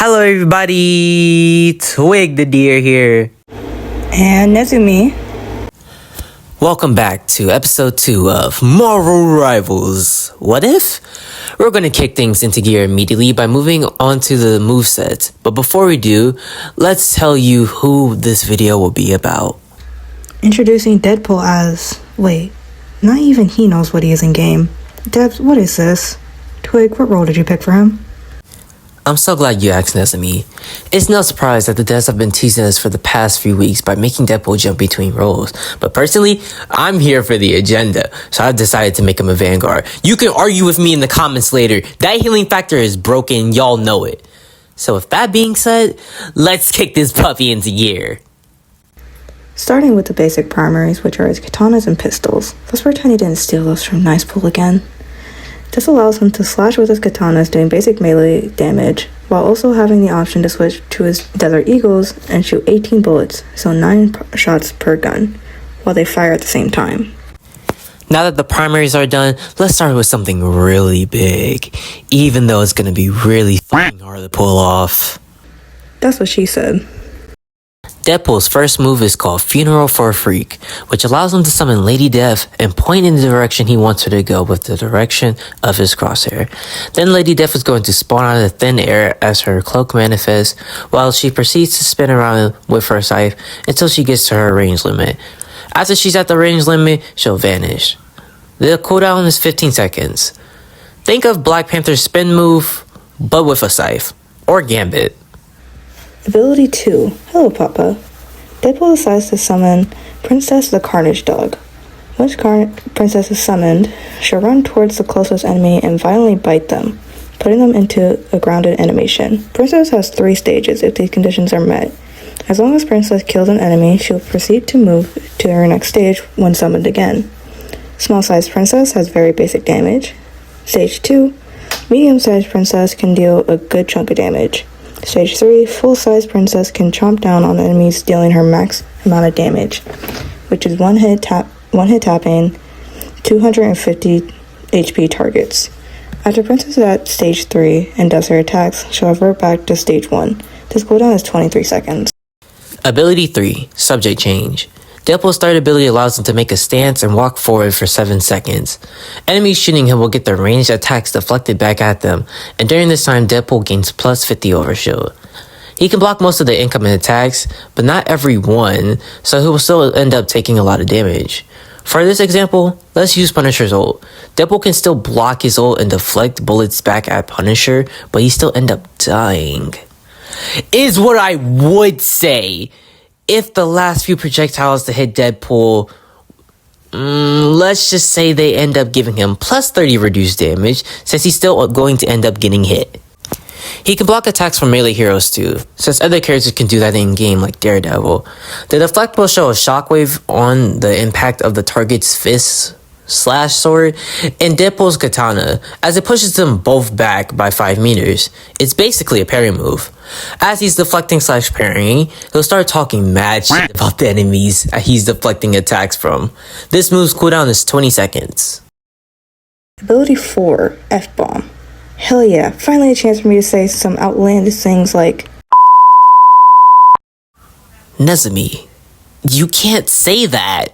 Hello everybody, Twig the deer here. And Nezumi. Welcome back to episode 2 of Marvel Rivals. What if? We're going to kick things into gear immediately by moving on to the moveset. But before we do, let's tell you who this video will be about. Introducing Deadpool as... Wait, not even he knows what he is in game. Debs, what is this? Twig, what role did you pick for him? I'm so glad you asked, Nezumi. It's no surprise that the devs have been teasing us for the past few weeks by making Deadpool jump between roles. But personally, I'm here for the agenda, so I've decided to make him a Vanguard. You can argue with me in the comments later. That healing factor is broken, y'all know it. So with that being said, let's kick this puppy into gear. Starting with the basic primaries, which are his katanas and pistols. Let's pretend he didn't steal those from Nicepool again. This allows him to slash with his katanas, doing basic melee damage, while also having the option to switch to his Desert Eagles and shoot 18 bullets, so 9 shots per gun, while they fire at the same time. Now that the primaries are done, let's start with something really big, even though it's going to be really fucking hard to pull off. That's what she said. Deadpool's first move is called Funeral for a Freak, which allows him to summon Lady Death and point in the direction he wants her to go with the direction of his crosshair. Then Lady Death is going to spawn out of thin air as her cloak manifests, while she proceeds to spin around with her scythe until she gets to her range limit. After she's at the range limit, she'll vanish. The cooldown is 15 seconds. Think of Black Panther's spin move, but with a scythe, or Gambit. Ability 2. Hello, Papa. Deadpool decides to summon Princess the Carnage Dog. Once Princess is summoned, she'll run towards the closest enemy and violently bite them, putting them into a grounded animation. Princess has 3 stages if these conditions are met. As long as Princess kills an enemy, she'll proceed to move to her next stage when summoned again. Small-sized Princess has very basic damage. Stage 2. Medium-sized Princess can deal a good chunk of damage. Stage 3, full-size Princess can chomp down on enemies, dealing her max amount of damage, which is one hit tapping 250 HP targets. After Princess is at Stage 3 and does her attacks, she'll revert back to Stage 1. This cooldown is 23 seconds. Ability 3, Subject Change. Deadpool's third ability allows him to make a stance and walk forward for 7 seconds. Enemies shooting him will get their ranged attacks deflected back at them, and during this time Deadpool gains plus 50 overshield. He can block most of the incoming attacks, but not every one, so he will still end up taking a lot of damage. For this example, let's use Punisher's ult. Deadpool can still block his ult and deflect bullets back at Punisher, but he still end up dying. Is what I would say. If the last few projectiles to hit Deadpool, let's just say they end up giving him plus 30 reduced damage, since he's still going to end up getting hit. He can block attacks from melee heroes too, since other characters can do that in game like Daredevil. The deflect will show a shockwave on the impact of the target's fist / sword and Deadpool's katana as it pushes them both back by 5 meters. It's basically a parry move. As he's deflecting / parrying, he'll start talking mad shit about the enemies he's deflecting attacks from. This move's cooldown is 20 seconds. Ability 4. F-Bomb. Hell yeah, finally a chance for me to say some outlandish things like... Nezumi, you can't say that!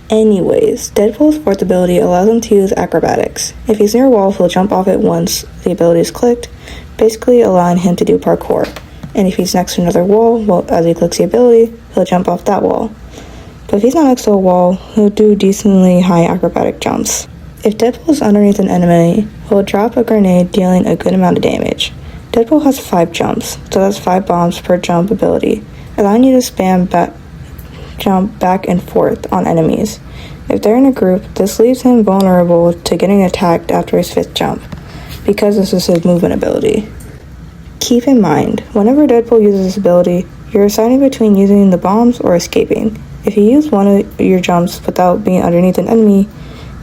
Anyways, Deadpool's 4th ability allows him to use acrobatics. If he's near a wall, he'll jump off it once the ability is clicked, basically allowing him to do parkour. And if he's next to another wall, well, as he clicks the ability, he'll jump off that wall. But if he's not next to a wall, he'll do decently high acrobatic jumps. If Deadpool is underneath an enemy, he'll drop a grenade dealing a good amount of damage. Deadpool has 5 jumps, so that's 5 bombs per jump ability, allowing you to jump back and forth on enemies. If they're in a group, this leaves him vulnerable to getting attacked after his 5th jump, because this is his movement ability. Keep in mind, whenever Deadpool uses this ability, you're deciding between using the bombs or escaping. If you use one of your jumps without being underneath an enemy,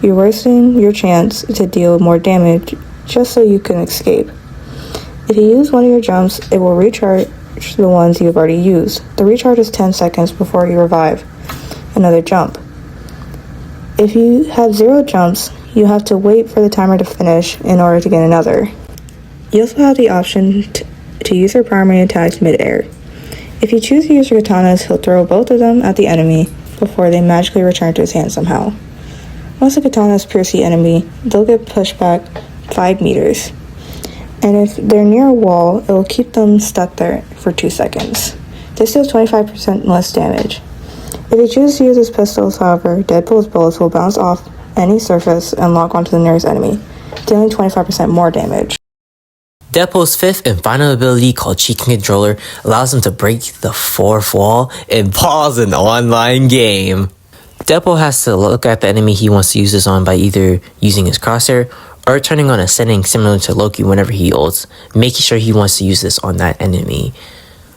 you're worsening your chance to deal more damage just so you can escape. If you use one of your jumps, it will recharge the ones you've already used. The recharge is 10 seconds before you revive another jump. If you have 0 jumps, you have to wait for the timer to finish in order to get another. You also have the option to use their primary attacks mid-air. If you choose to use your katanas, he'll throw both of them at the enemy before they magically return to his hand somehow. Once the katanas pierce the enemy, they'll get pushed back 5 meters. And if they're near a wall, it will keep them stuck there for 2 seconds. This deals 25% less damage. If he chooses to use his pistols, however, Deadpool's bullets will bounce off any surface and lock onto the nearest enemy, dealing 25% more damage. Deadpool's 5th and final ability, called Cheeking Controller, allows him to break the 4th wall and pause an online game. Deadpool has to look at the enemy he wants to use this on by either using his crosshair or turning on a setting similar to Loki whenever he ults, making sure he wants to use this on that enemy.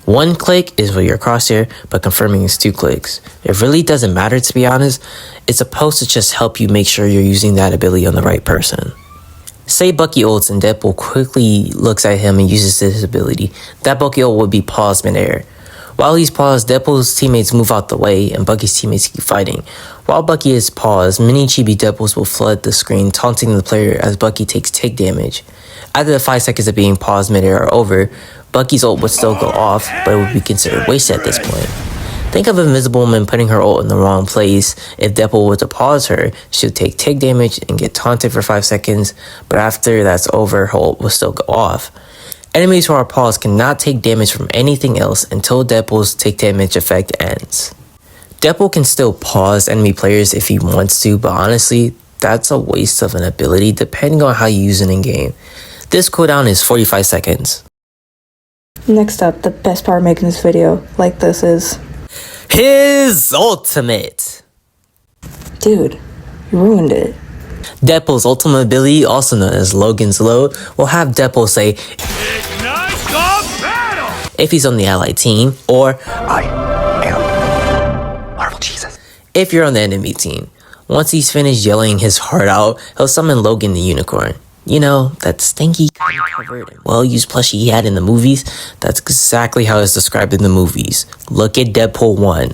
1 click is with your crosshair, but confirming is 2 clicks. It really doesn't matter, to be honest. It's supposed to just help you make sure you're using that ability on the right person. Say Bucky ults and Deadpool quickly looks at him and uses this ability. That Bucky ult would be paused mid-air. While he's paused, Deadpool's teammates move out the way and Bucky's teammates keep fighting. While Bucky is paused, many chibi Deadpools will flood the screen, taunting the player as Bucky takes tick damage. After the 5 seconds of being paused mid-air are over, Bucky's ult would still go off, but it would be considered wasted at this point. Think of Invisible Woman putting her ult in the wrong place. If Deadpool were to pause her, she would take tick damage and get taunted for 5 seconds, but after that's over, her ult will still go off. Enemies who are paused cannot take damage from anything else until Deadpool's tick damage effect ends. Deadpool can still pause enemy players if he wants to, but honestly, that's a waste of an ability depending on how you use it in game. This cooldown is 45 seconds. Next up, the best part of making this video like this is his ultimate. Dude, you ruined it. Deadpool's ultimate ability, also known as Logan's Load, will have Deadpool say, "Ignite the battle!" if he's on the allied team, or "I am Marvel Jesus" if you're on the enemy team. Once he's finished yelling his heart out, he'll summon Logan the Unicorn. You know, that stinky, covered and well-used plushie he had in the movies? That's exactly how it's described in the movies. Look at Deadpool 1.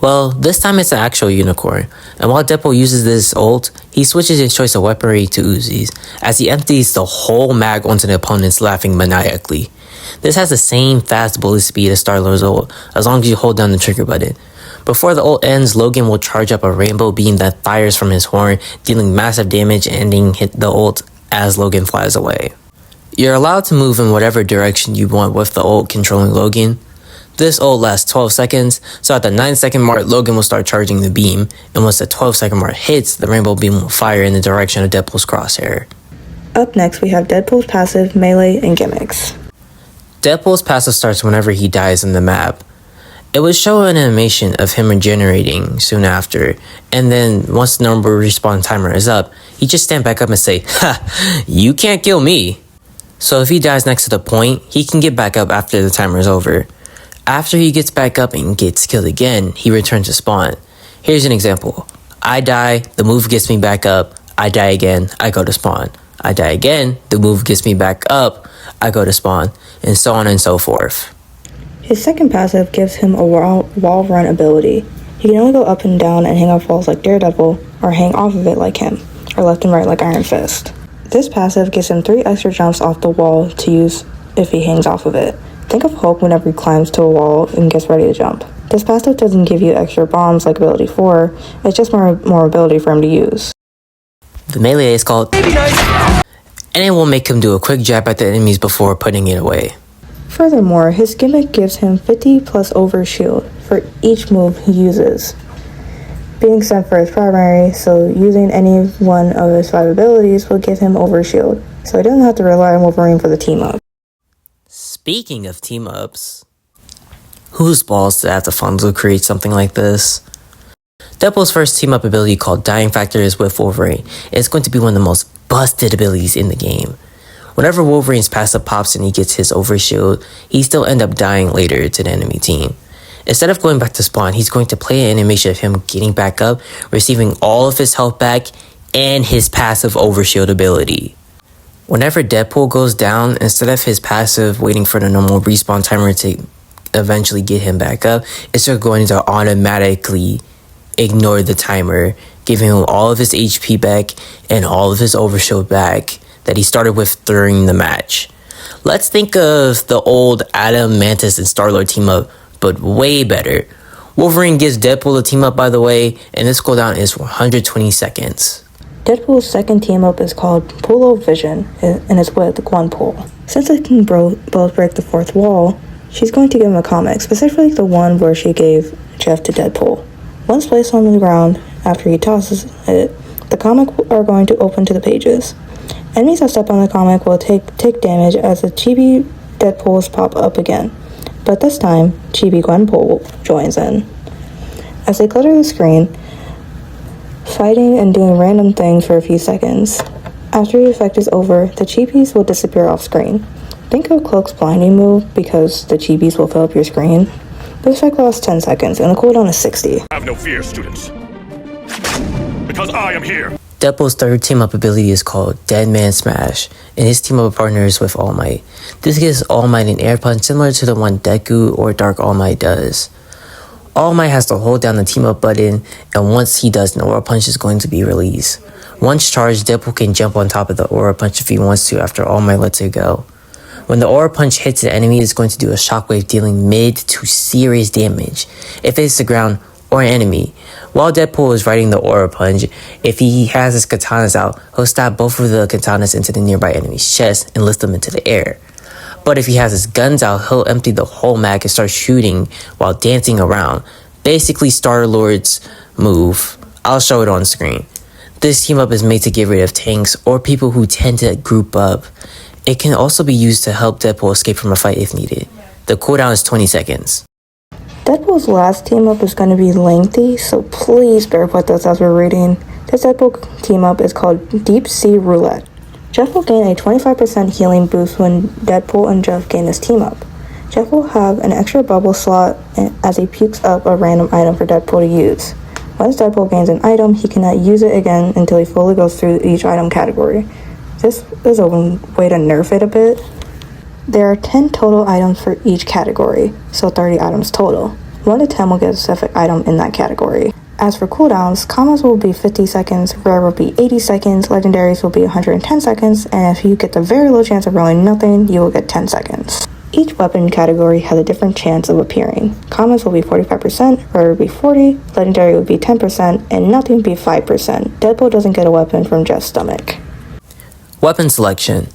Well, this time it's an actual unicorn, and while Deadpool uses this ult, he switches his choice of weaponry to Uzis, as he empties the whole mag onto the opponents, laughing maniacally. This has the same fast bullet speed as Star-Lord's ult, as long as you hold down the trigger button. Before the ult ends, Logan will charge up a rainbow beam that fires from his horn, dealing massive damage and ending the ult as Logan flies away. You're allowed to move in whatever direction you want with the ult controlling Logan. This ult lasts 12 seconds, so at the 9-second mark, Logan will start charging the beam, and once the 12-second mark hits, the rainbow beam will fire in the direction of Deadpool's crosshair. Up next, we have Deadpool's passive, melee, and gimmicks. Deadpool's passive starts whenever he dies in the map. It would show an animation of him regenerating soon after, and then once the normal respawn timer is up, he just stand back up and say, "Ha, you can't kill me." So if he dies next to the point, he can get back up after the timer is over. After he gets back up and gets killed again, he returns to spawn. Here's an example. I die, the move gets me back up, I die again, I go to spawn. I die again, the move gets me back up, I go to spawn, and so on and so forth. His second passive gives him a wall run ability. He can only go up and down and hang off walls like Daredevil, or hang off of it like him, or left and right like Iron Fist. This passive gives him 3 extra jumps off the wall to use if he hangs off of it. Think of Hulk whenever he climbs to a wall and gets ready to jump. This passive doesn't give you extra bombs like ability 4, it's just more ability for him to use. The melee is called and it will make him do a quick jab at the enemies before putting it away. Furthermore, his gimmick gives him 50 plus overshield for each move he uses. Being sent for his primary, so using any one of his 5 abilities will give him overshield, so he doesn't have to rely on Wolverine for the team up. Speaking of team ups, whose balls to have the funds to create something like this? Deadpool's first team up ability, called Dying Factor, is with Wolverine. It's going to be one of the most busted abilities in the game. Whenever Wolverine's passive pops and he gets his overshield, he still ends up dying later to the enemy team. Instead of going back to spawn, he's going to play an animation of him getting back up, receiving all of his health back, and his passive overshield ability. Whenever Deadpool goes down, instead of his passive waiting for the normal respawn timer to eventually get him back up, it's just going to automatically ignore the timer, giving him all of his HP back and all of his overshield back that he started with during the match. Let's think of the old Adam, Mantis, and Star-Lord team up, but way better. Wolverine gives Deadpool a team up, by the way, and this cooldown is 120 seconds. Deadpool's second team up is called Pull of Vision and is with Gwenpool. Since they can both break the fourth wall, she's going to give him a comic, specifically the one where she gave Jeff to Deadpool. Once placed on the ground after he tosses it, the comic are going to open to the pages. Enemies that step on the comic will take damage as the chibi Deadpools pop up again, but this time, chibi Gwenpool joins in. As they clutter the screen, fighting and doing random things for a few seconds. After the effect is over, the chibis will disappear off screen. Think of Cloak's blinding move because the chibis will fill up your screen. This effect lasts 10 seconds and the cooldown is 60. Have no fear, students, because I am here. Deadpool's third team-up ability is called Dead Man Smash, and his team-up partner is with All Might. This gives All Might an air punch similar to the one Deku or Dark All Might does. All Might has to hold down the team-up button, and once he does, an aura punch is going to be released. Once charged, Deadpool can jump on top of the aura punch if he wants to after All Might lets it go. When the aura punch hits an enemy, it's going to do a shockwave dealing mid to serious damage if it hits the ground or an enemy. While Deadpool is riding the aura punch, if he has his katanas out, he'll stab both of the katanas into the nearby enemy's chest and lift them into the air. But if he has his guns out, he'll empty the whole mag and start shooting while dancing around. Basically Star-Lord's move. I'll show it on screen. This team up is made to get rid of tanks or people who tend to group up. It can also be used to help Deadpool escape from a fight if needed. The cooldown is 20 seconds. Deadpool's last team up is going to be lengthy, so please bear with us as we're reading. This Deadpool team up is called Deep Sea Roulette. Jeff will gain a 25% healing boost when Deadpool and Jeff gain this team up. Jeff will have an extra bubble slot as he pukes up a random item for Deadpool to use. Once Deadpool gains an item, he cannot use it again until he fully goes through each item category. This is a way to nerf it a bit. There are 10 total items for each category, so 30 items total. 1 to 10 will get a specific item in that category. As for cooldowns, commons will be 50 seconds, rare will be 80 seconds, legendaries will be 110 seconds, and if you get the very low chance of rolling nothing, you will get 10 seconds. Each weapon category has a different chance of appearing. Commons will be 45%, rare will be 40%, legendary will be 10%, and nothing will be 5%. Deadpool doesn't get a weapon from Jeff's stomach. Weapon selection.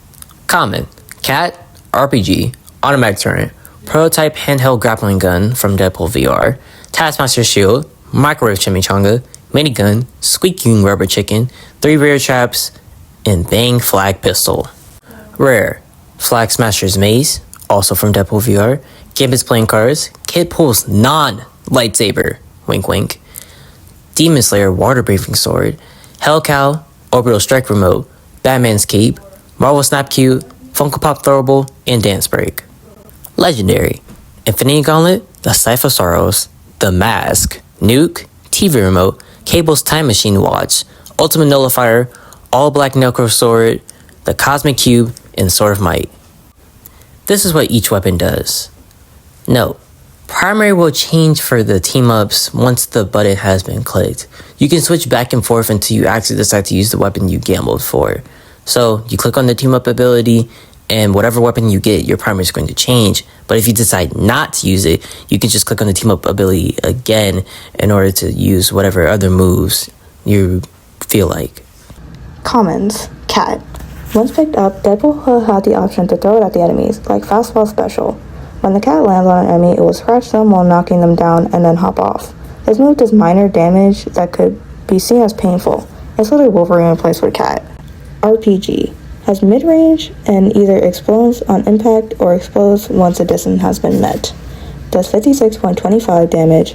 Common. Cat, RPG, automatic turret, prototype handheld grappling gun from Deadpool VR, Taskmaster shield, Mrwf chimichanga, minigun, squeaking rubber chicken, 3 rare traps, and bang flag pistol. Rare. Flag Smasher's mace, also from Deadpool VR, Gambit's playing cards, Kid Pool's non-lightsaber, wink wink, Demon Slayer water breathing sword, Hell Cow, orbital strike remote, Batman's cape, Marvel Snap Cube, Funko Pop throwable, and dance break. Legendary. Infinity Gauntlet, the Scythe of Sorrows, the Mask, Nuke, TV remote, Cable's time machine watch, Ultimate Nullifier, all black Nelcro sword, the Cosmic Cube, and Sword of Might. This is what each weapon does. Note, primary will change for the team-ups once the button has been clicked. You can switch back and forth until you actually decide to use the weapon you gambled for. So, you click on the team-up ability, and whatever weapon you get, your primary is going to change. But if you decide not to use it, you can just click on the team-up ability again in order to use whatever other moves you feel like. Commons. Cat. Once picked up, Deadpool will have the option to throw it at the enemies, like Fastball Special. When the cat lands on an enemy, it will scratch them while knocking them down and then hop off. This move does minor damage that could be seen as painful. It's literally Wolverine replaced with Cat. RPG. Has mid-range and either explodes on impact or explodes once a distance has been met. Does 56.25 damage,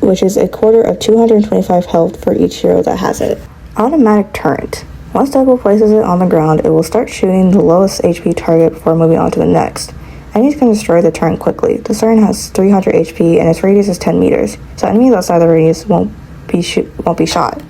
which is a quarter of 225 health for each hero that has it. Automatic turret. Once Deadpool places it on the ground, it will start shooting the lowest HP target before moving on to the next. Enemies can destroy the turret quickly. The turret has 300 HP and its radius is 10 meters, so enemies outside the radius won't be shot.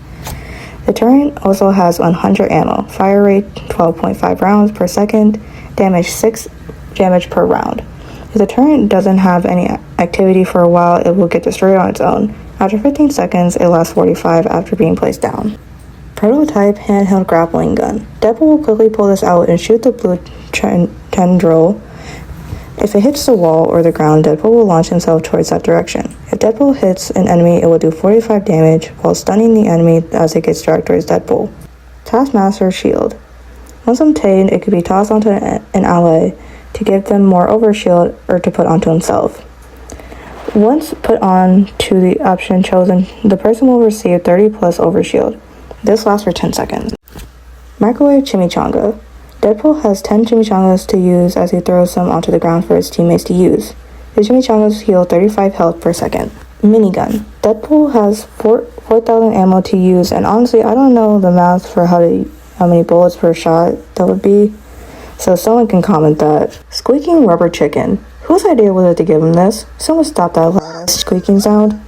The turret also has 100 ammo, fire rate 12.5 rounds per second, damage 6 damage per round. If the turret doesn't have any activity for a while, it will get destroyed on its own. After 15 seconds, it lasts 45 after being placed down. Prototype handheld grappling gun. Deadpool will quickly pull this out and shoot the blue tendril. If it hits the wall or the ground, Deadpool will launch himself towards that direction. If Deadpool hits an enemy, it will do 45 damage while stunning the enemy as it gets dragged towards Deadpool. Taskmaster's Shield. Once obtained, it could be tossed onto an ally to give them more overshield or to put onto himself. Once put on to the option chosen, the person will receive 30 plus overshield. This lasts for 10 seconds. Microwave Chimichanga. Deadpool has 10 chimichangas to use as he throws them onto the ground for his teammates to use. The chimichangas heal 35 health per second. Minigun. Deadpool has 4,000 ammo to use, and honestly, I don't know the math for how many bullets per shot that would be, so someone can comment that. Squeaking Rubber Chicken. Whose idea was it to give him this? Someone stop that loud squeaking sound.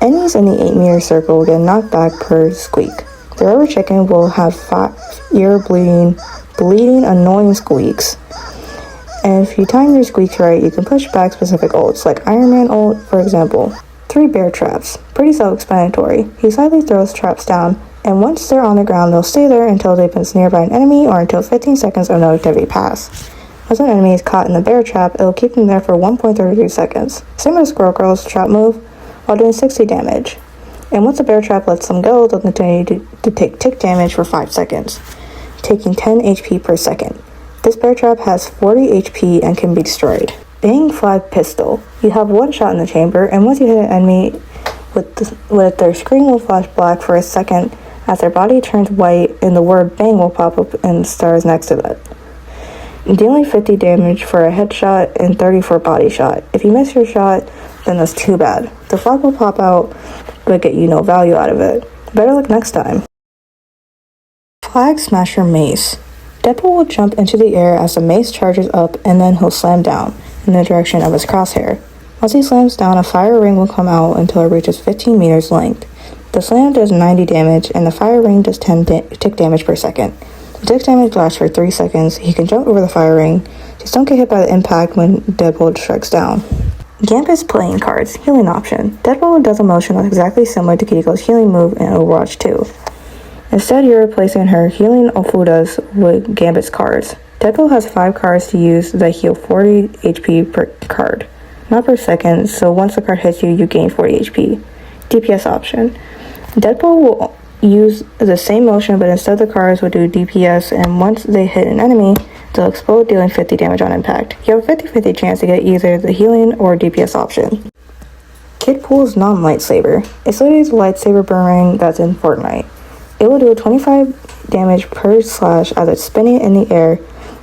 Enemies in the 8-meter circle will get knocked back per squeak. The Rubber Chicken will have 5 ear bleeding, annoying squeaks. And if you time your squeaks right, you can push back specific ults, like Iron Man ult, for example. 3 bear traps. Pretty self-explanatory. He slightly throws traps down, and once they're on the ground, they'll stay there until they've been snared by an enemy or until 15 seconds of no activity pass. Once an enemy is caught in the bear trap, it'll keep them there for 1.32 seconds. Same as Squirrel Girl's trap move, while doing 60 damage. And once the bear trap lets them go, they'll continue to take tick damage for 5 seconds, taking 10 HP per second. This bear trap has 40 HP and can be destroyed. Bang Flag Pistol. You have one shot in the chamber, and once you hit an enemy with their screen will flash black for a second as their body turns white and the word bang will pop up in stars next to it. Dealing 50 damage for a headshot and 30 for a body shot. If you miss your shot, then that's too bad. The flag will pop out, but get you no value out of it. Better luck next time. Flag Smasher Mace. Deadpool will jump into the air as the mace charges up, and then he'll slam down in the direction of his crosshair. Once he slams down, a fire ring will come out until it reaches 15 meters length. The slam does 90 damage, and the fire ring does 10 tick damage per second. The tick damage lasts for 3 seconds. He can jump over the fire ring. Just don't get hit by the impact when Deadpool strikes down. Gambit's Playing Cards. Healing option. Deadpool does a motion that's exactly similar to Kiriko's healing move in Overwatch 2. Instead, you're replacing her healing Ofudas with Gambit's cards. Deadpool has 5 cards to use that heal 40 HP per card. Not per second, so once the card hits you, you gain 40 HP. DPS option. Deadpool will use the same motion, but instead the cards will do DPS, and once they hit an enemy, they'll explode, dealing 50 damage on impact. You have a 50-50 chance to get either the healing or DPS option. Kidpool's non-lightsaber. It's literally the lightsaber boomerang that's in Fortnite. It will do 25 damage per slash as it's spinning in the air,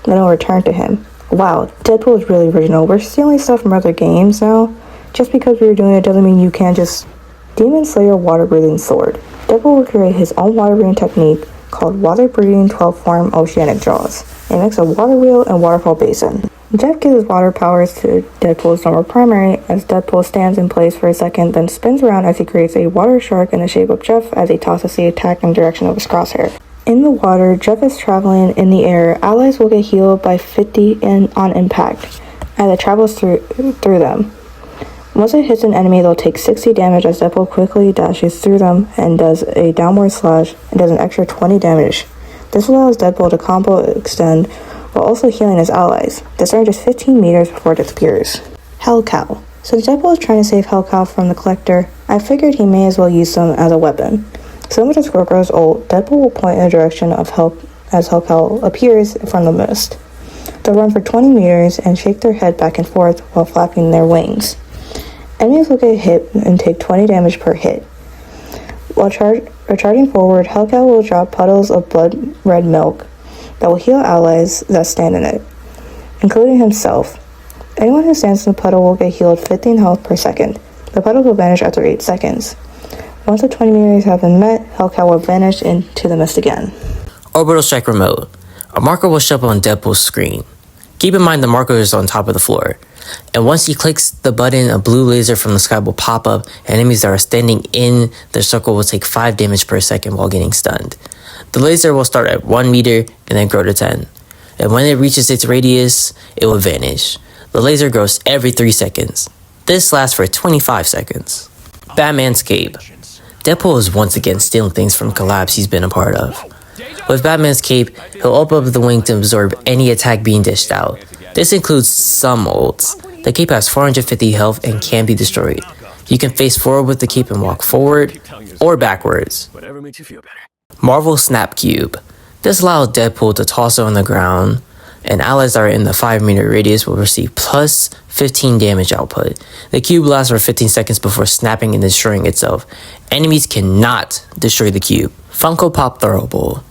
then it will return to him. Wow, Deadpool is really original. We're stealing stuff from other games now. Just because we were doing it doesn't mean you can't just... Demon Slayer Water-Breathing Sword. Deadpool will create his own water-breathing technique called Water-Breathing 12-Form Oceanic Jaws. It makes a water wheel and waterfall basin. Jeff gives his water powers to Deadpool's normal primary as Deadpool stands in place for a second, then spins around as he creates a water shark in the shape of Jeff as he tosses the attack in the direction of his crosshair. In the water, Jeff is traveling in the air. Allies will get healed by 50 on impact as it travels through them. Once it hits an enemy, they'll take 60 damage as Deadpool quickly dashes through them and does a downward slash and does an extra 20 damage. This allows Deadpool to combo extend while also healing his allies. This range is 15 meters before it disappears. Hell Cow. Since Deadpool is trying to save Hell Cow from the Collector, I figured he may as well use them as a weapon. Similar to Squirrel's ult, Deadpool will point in the direction of Hell as Hell Cow appears from the mist. They'll run for 20 meters and shake their head back and forth while flapping their wings. Enemies will get hit and take 20 damage per hit. While charging forward, Hell Cow will drop puddles of blood red milk that will heal allies that stand in it, including himself. Anyone who stands in the puddle will get healed 15 health per second. The puddle will vanish after 8 seconds. Once the 20 meters have been met, Hell Cow will vanish into the mist again. Orbital Strike Remote. A marker will show up on Deadpool's screen. Keep in mind the marker is on top of the floor. And once he clicks the button, a blue laser from the sky will pop up, and enemies that are standing in the circle will take 5 damage per second while getting stunned. The laser will start at 1 meter and then grow to 10. And when it reaches its radius, it will vanish. The laser grows every 3 seconds. This lasts for 25 seconds. Batman's Cape. Deadpool is once again stealing things from collabs he's been a part of. With Batman's cape, he'll open up the wing to absorb any attack being dished out. This includes some ults. The cape has 450 health and can be destroyed. You can face forward with the cape and walk forward or backwards. Whatever makes you feel better. Marvel Snap Cube. This allows Deadpool to toss it on the ground, and allies that are in the 5-meter radius will receive plus 15 damage output. The cube lasts for 15 seconds before snapping and destroying itself. Enemies cannot destroy the cube. Funko Pop Throwable.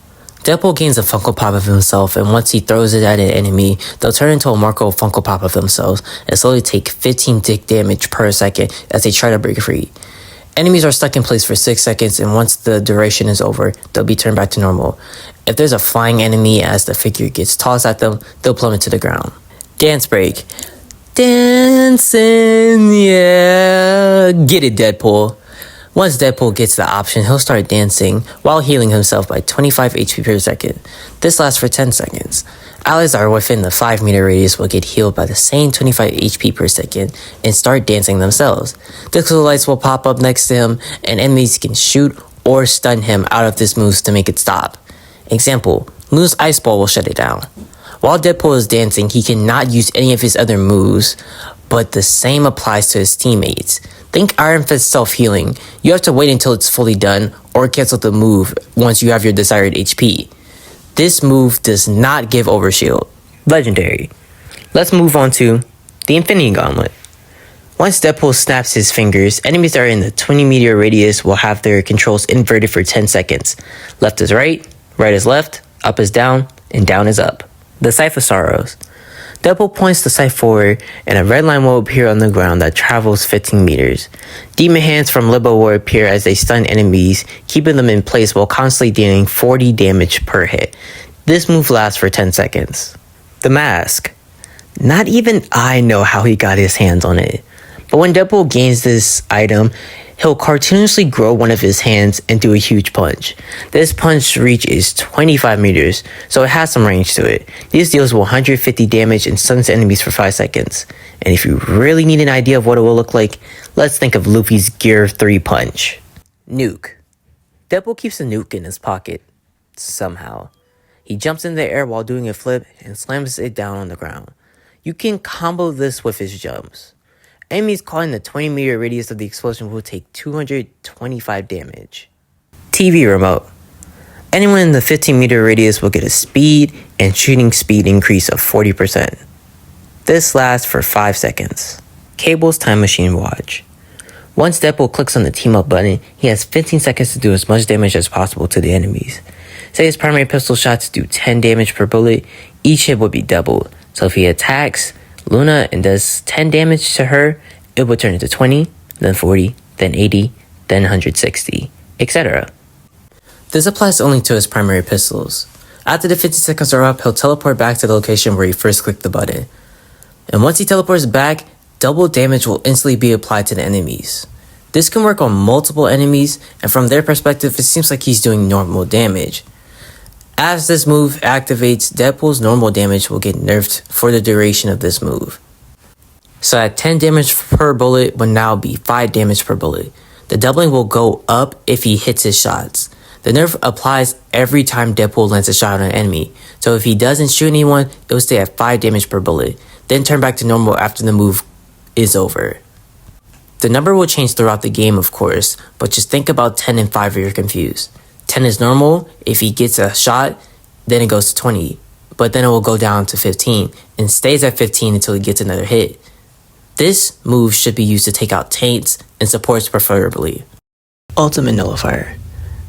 Deadpool gains a Funko Pop of himself, and once he throws it at an enemy, they'll turn into a Marco Funko Pop of themselves and slowly take 15 tick damage per second as they try to break free. Enemies are stuck in place for 6 seconds, and once the duration is over, they'll be turned back to normal. If there's a flying enemy as the figure gets tossed at them, they'll plummet to the ground. Dance Break. Dancing, yeah. Get it, Deadpool. Once Deadpool gets the option, he'll start dancing while healing himself by 25 HP per second. This lasts for 10 seconds. Allies that are within the 5-meter radius will get healed by the same 25 HP per second and start dancing themselves. Disco lights will pop up next to him, and enemies can shoot or stun him out of this move to make it stop. Example, Moon's Ice Ball will shut it down. While Deadpool is dancing, he cannot use any of his other moves, but the same applies to his teammates. Think Iron Fist self-healing. You have to wait until it's fully done or cancel the move once you have your desired HP. This move does not give overshield. Legendary. Let's move on to the Infinity Gauntlet. Once Deadpool snaps his fingers, enemies that are in the 20-meter radius will have their controls inverted for 10 seconds. Left is right is left, up is down, and down is up. The Scythe of Sorrows. Deadpool points the scythe forward, and a red line will appear on the ground that travels 15 meters. Demon hands from Limbo will appear as they stun enemies, keeping them in place while constantly dealing 40 damage per hit. This move lasts for 10 seconds. The Mask. Not even I know how he got his hands on it, but when Deadpool gains this item, he'll cartoonishly grow one of his hands and do a huge punch. This punch reach is 25 meters, so it has some range to it. This deals 150 damage and stuns enemies for 5 seconds. And if you really need an idea of what it will look like, let's think of Luffy's Gear 3 punch. Nuke. Deadpool keeps a nuke in his pocket. Somehow. He jumps in the air while doing a flip and slams it down on the ground. You can combo this with his jumps. Enemies caught in the 20-meter radius of the explosion will take 225 damage. TV Remote. Anyone in the 15-meter radius will get a speed and shooting speed increase of 40%. This lasts for 5 seconds. Cable's Time Machine Watch. Once Deadpool clicks on the Team Up button, he has 15 seconds to do as much damage as possible to the enemies. Say his primary pistol shots do 10 damage per bullet, each hit would be doubled. So if he attacks Luna and does 10 damage to her, it will turn into 20, then 40, then 80, then 160, etc. This applies only to his primary pistols. After the 50 seconds are up, he'll teleport back to the location where he first clicked the button. And once he teleports back, double damage will instantly be applied to the enemies. This can work on multiple enemies, and from their perspective, it seems like he's doing normal damage. As this move activates, Deadpool's normal damage will get nerfed for the duration of this move. So at 10 damage per bullet would now be 5 damage per bullet. The doubling will go up if he hits his shots. The nerf applies every time Deadpool lands a shot on an enemy, so if he doesn't shoot anyone, it will stay at 5 damage per bullet, then turn back to normal after the move is over. The number will change throughout the game, of course, but just think about 10 and 5 if you're confused. 10 is normal. If he gets a shot, then it goes to 20, but then it will go down to 15 and stays at 15 until he gets another hit. This move should be used to take out taints and supports preferably. Ultimate Nullifier.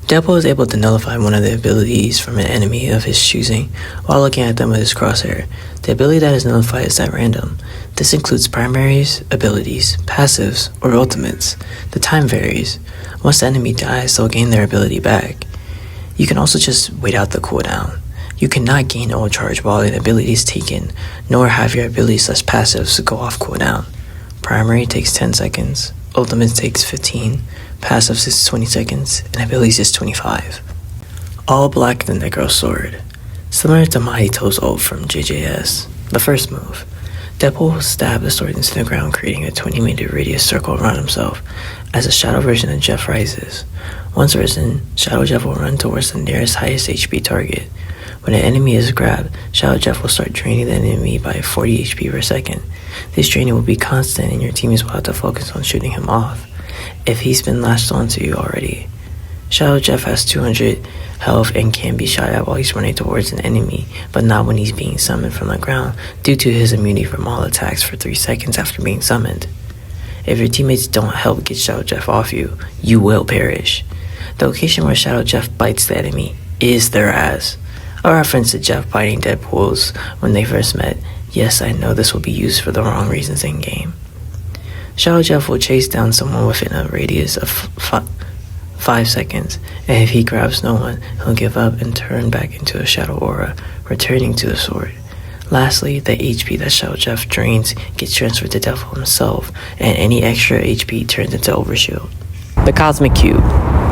Deadpool is able to nullify one of the abilities from an enemy of his choosing while looking at them with his crosshair. The ability that is nullified is at random. This includes primaries, abilities, passives, or ultimates. The time varies. Once the enemy dies, they'll gain their ability back. You can also just wait out the cooldown. You cannot gain ult charge while an ability is taken, nor have your abilities/passives go off cooldown. Primary takes 10 seconds, ultimate takes 15, passives is 20 seconds, and abilities is 25. All Black the Necro Sword. Similar to Mahito's ult from JJS, the first move. Deadpool will stab the sword into the ground, creating a 20-meter radius circle around himself. As a shadow version of Jeff rises, once risen, Shadow Jeff will run towards the nearest highest HP target. When an enemy is grabbed, Shadow Jeff will start draining the enemy by 40 HP per second. This draining will be constant and your teammates will have to focus on shooting him off if he's been latched onto you already. Shadow Jeff has 200 health and can be shot at while he's running towards an enemy, but not when he's being summoned from the ground due to his immunity from all attacks for 3 seconds after being summoned. If your teammates don't help get Shadow Jeff off you, you will perish. The location where Shadow Jeff bites the enemy is their ass. A reference to Jeff biting Deadpool's when they first met. Yes, I know this will be used for the wrong reasons in game. Shadow Jeff will chase down someone within a radius of 5 seconds, and if he grabs no one, he'll give up and turn back into a shadow aura, returning to the sword. Lastly, the HP that Shadow Jeff drains gets transferred to Deadpool himself, and any extra HP turns into Overshield. The Cosmic Cube.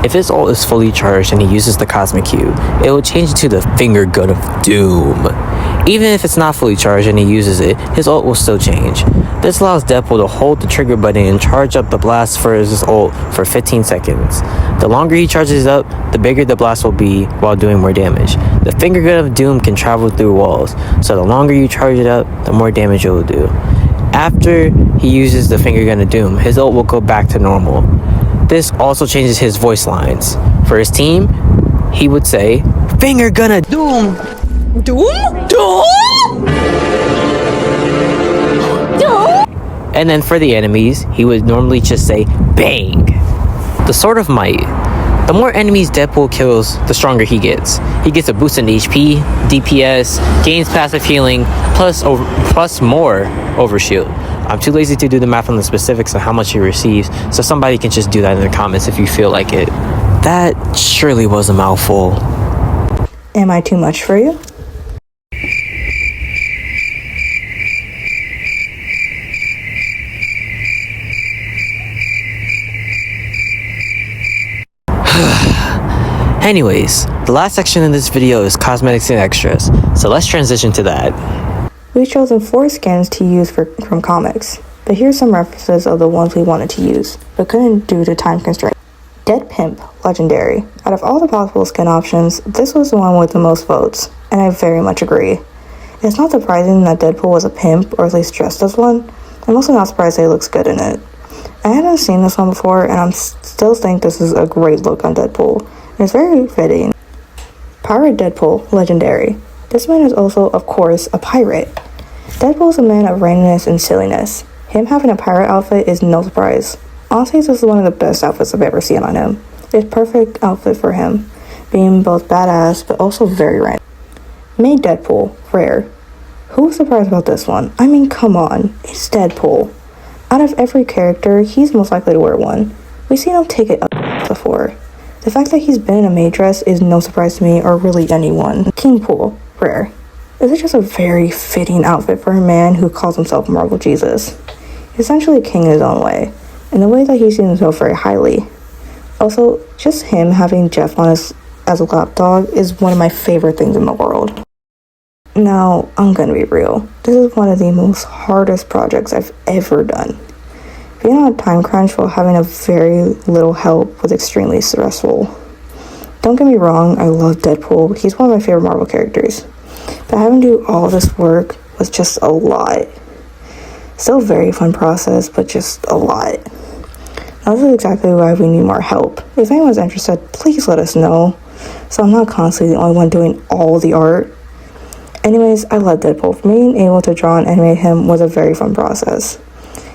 If his ult is fully charged and he uses the Cosmic Cube, it will change into the Finger Gun of Doom. Even if it's not fully charged and he uses it, his ult will still change. This allows Deadpool to hold the trigger button and charge up the blast for his ult for 15 seconds. The longer he charges up, the bigger the blast will be while doing more damage. The Finger Gun of Doom can travel through walls, so the longer you charge it up, the more damage it will do. After he uses the Finger Gun of Doom, his ult will go back to normal. This also changes his voice lines. For his team, he would say, "Finger Gun of Doom! Doom? Doom? Doom?" And then for the enemies, he would normally just say, "Bang!" The Sword of Might. The more enemies Deadpool kills, the stronger he gets. He gets a boost in HP, DPS, gains passive healing, plus more Overshield. I'm too lazy to do the math on the specifics of how much he receives, so somebody can just do that in the comments if you feel like it. That surely was a mouthful. Am I too much for you? Anyways, the last section in this video is cosmetics and extras, so let's transition to that. We've chosen 4 skins to use from comics, but here's some references of the ones we wanted to use, but couldn't due to time constraints. Dead Pimp, legendary. Out of all the possible skin options, this was the one with the most votes, and I very much agree. It's not surprising that Deadpool was a pimp, or at least dressed as one. I'm also not surprised that he looks good in it. I haven't seen this one before, and I still think this is a great look on Deadpool, and it's very fitting. Pirate Deadpool, legendary. This man is also, of course, a pirate. Deadpool is a man of randomness and silliness. Him having a pirate outfit is no surprise. Honestly, this is one of the best outfits I've ever seen on him. It's a perfect outfit for him, being both badass but also very random. Made Deadpool, rare. Who was surprised about this one? I mean, come on, it's Deadpool. Out of every character, he's most likely to wear one. We've seen him take it up before. The fact that he's been in a maid dress is no surprise to me or really anyone. Kingpool, rare. This is just a very fitting outfit for a man who calls himself Marvel Jesus. He's essentially a king in his own way, and the way that he sees himself very highly. Also, just him having Jeff on as a lapdog is one of my favorite things in the world. Now, I'm gonna be real. This is one of the most hardest projects I've ever done. Being on a time crunch while having a very little help was extremely stressful. Don't get me wrong, I love Deadpool. He's one of my favorite Marvel characters. But having to do all this work was just a lot. Still a very fun process, but just a lot. Now this is exactly why we need more help. If anyone's interested, please let us know, so I'm not constantly the only one doing all the art. Anyways, I love Deadpool. Being able to draw and animate him was a very fun process.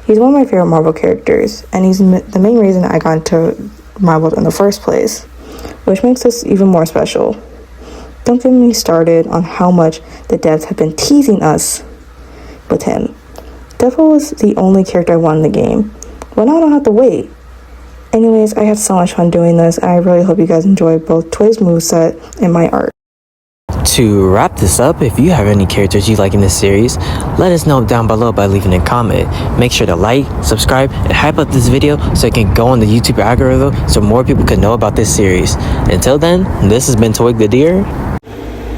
He's one of my favorite Marvel characters, and he's the main reason I got into Marvel in the first place, which makes this even more special. Don't get me started on how much the devs have been teasing us with him. Deadpool was the only character I wanted in the game. Well, now I don't have to wait. Anyways, I had so much fun doing this, and I really hope you guys enjoy both Twig's moveset and my art. To wrap this up, if you have any characters you like in this series, let us know down below by leaving a comment. Make sure to like, subscribe, and hype up this video so it can go on the YouTube algorithm so more people can know about this series. Until then, this has been Twig the Deer.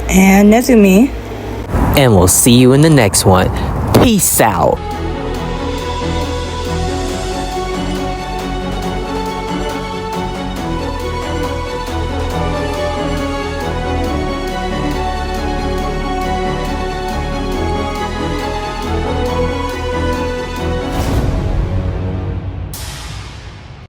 And Nezumi. And we'll see you in the next one. Peace out.